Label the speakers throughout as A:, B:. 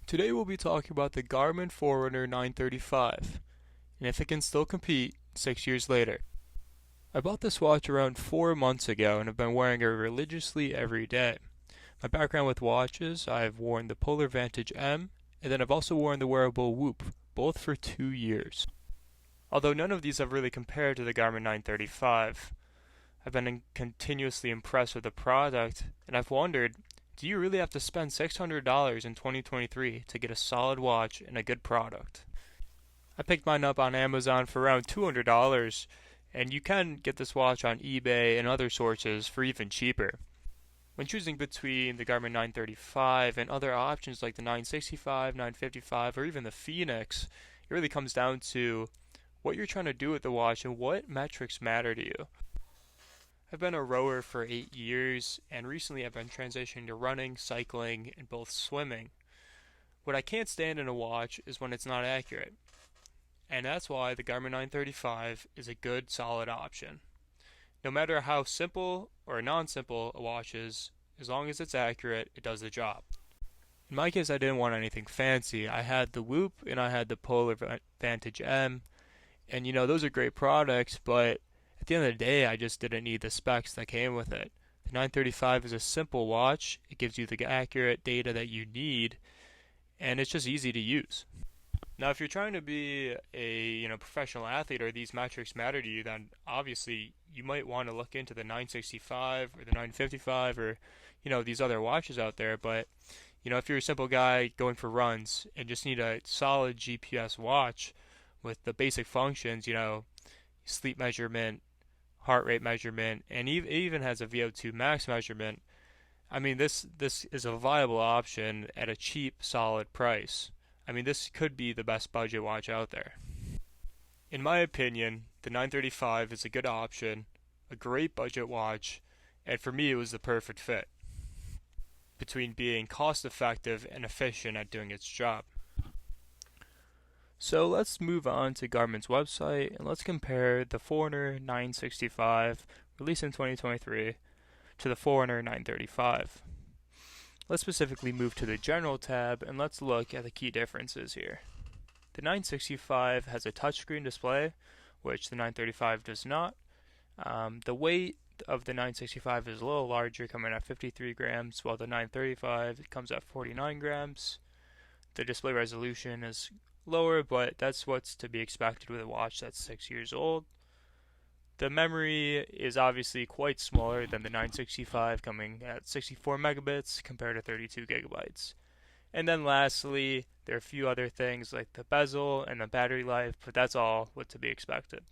A: Today we'll be talking about the Garmin Forerunner 935 and if it can still compete 6 years later. I bought this watch around 4 months ago and have been wearing it religiously every day. My background with watches, I've worn the Polar Vantage M and then I've also worn the wearable Whoop, both for 2 years. Although none of these have really compared to the Garmin 935, I've been continuously impressed with the product and I've wondered, do you really have to spend $600 in 2023 to get a solid watch and a good product? I picked mine up on Amazon for around $200, and you can get this watch on eBay and other sources for even cheaper. When choosing between the Garmin 935 and other options like the 965, 955, or even the Phoenix, it really comes down to what you're trying to do with the watch and what metrics matter to you. I've been a rower for 8 years, and recently I've been transitioning to running, cycling, and both swimming. What I can't stand in a watch is when it's not accurate, and that's why the Garmin 935 is a good, solid option. No matter how simple or non-simple a watch is, as long as it's accurate, it does the job. In my case, I didn't want anything fancy. I had the Whoop and I had the Polar Vantage M, and those are great products, but at the end of the day, I just didn't need the specs that came with it. The 935 is a simple watch. It gives you the accurate data that you need, and it's just easy to use. Now, if you're trying to be a professional athlete or these metrics matter to you, then obviously you might want to look into the 965 or the 955 or these other watches out there. But if you're a simple guy going for runs and just need a solid GPS watch with the basic functions, sleep measurement, heart rate measurement, and it even has a VO2 max measurement. I mean, this is a viable option at a cheap, solid price. I mean, this could be the best budget watch out there. In my opinion, the 935 is a good option, a great budget watch, and for me, it was the perfect fit between being cost effective and efficient at doing its job. So let's move on to Garmin's website and let's compare the Forerunner 965 released in 2023 to the Forerunner 935. Let's specifically move to the General tab and let's look at the key differences here. The 965 has a touchscreen display, which the 935 does not. The weight of the 965 is a little larger, coming at 53 grams, while the 935 comes at 49 grams. The display resolution is lower, but that's what's to be expected with a watch that's 6 years old. The memory is obviously quite smaller than the 965, coming at 64 megabits compared to 32 gigabytes. And then lastly, there are a few other things like the bezel and the battery life, but that's all what to be expected.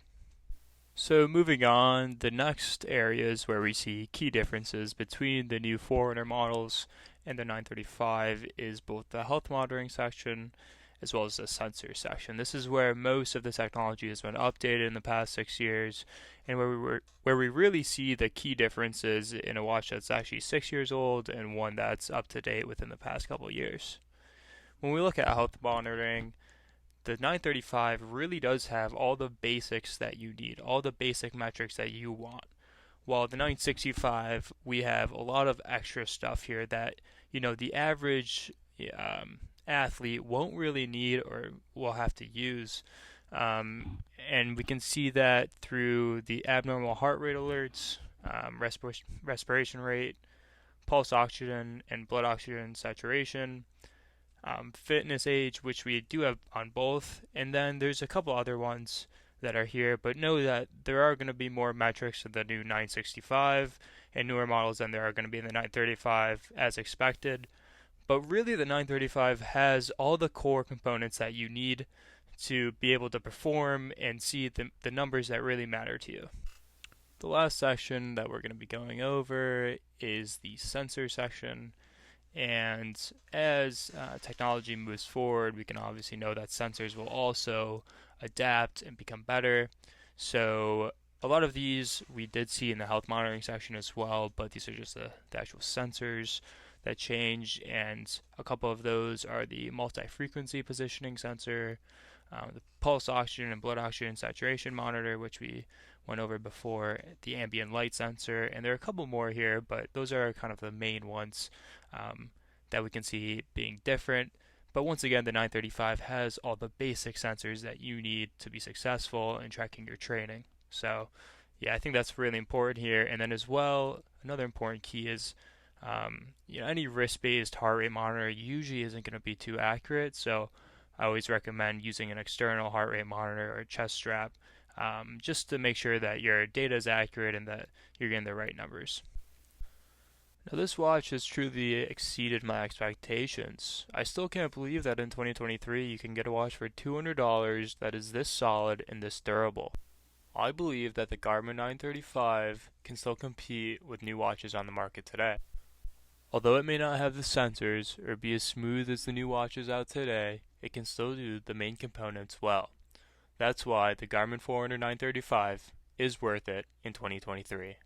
A: So moving on, the next areas where we see key differences between the new Forerunner models and the 935 is both the health monitoring section as well as the sensor section. This is where most of the technology has been updated in the past 6 years, and where we really see the key differences in a watch that's actually 6 years old and one that's up to date within the past couple of years. When we look at health monitoring, the 935 really does have all the basics that you need, all the basic metrics that you want. While the 965, we have a lot of extra stuff here that the average athlete won't really need or will have to use. And we can see that through the abnormal heart rate alerts, respiration rate, pulse oxygen, and blood oxygen saturation, fitness age, which we do have on both. And then there's a couple other ones that are here, but know that there are going to be more metrics in the new 965 and newer models than there are going to be in the 935 as expected. But really, the 935 has all the core components that you need to be able to perform and see the numbers that really matter to you. The last section that we're going to be going over is the sensor section. And as technology moves forward, we can obviously know that sensors will also adapt and become better. So a lot of these we did see in the health monitoring section as well, but these are just the actual sensors that change, and a couple of those are the multi-frequency positioning sensor, the pulse oxygen and blood oxygen saturation monitor, which we went over before, the ambient light sensor, and there are a couple more here, but those are kind of the main ones that we can see being different. But once again, the 935 has all the basic sensors that you need to be successful in tracking your training. So, yeah, I think that's really important here. And then as well, another important key is, any wrist-based heart rate monitor usually isn't going to be too accurate. So, I always recommend using an external heart rate monitor or chest strap, just to make sure that your data is accurate and that you're getting the right numbers. Now, this watch has truly exceeded my expectations. I still can't believe that in 2023 you can get a watch for $200 that is this solid and this durable. I believe that the Garmin 935 can still compete with new watches on the market today. Although it may not have the sensors or be as smooth as the new watches out today, it can still do the main components well. That's why the Garmin Forerunner 935 is worth it in 2023.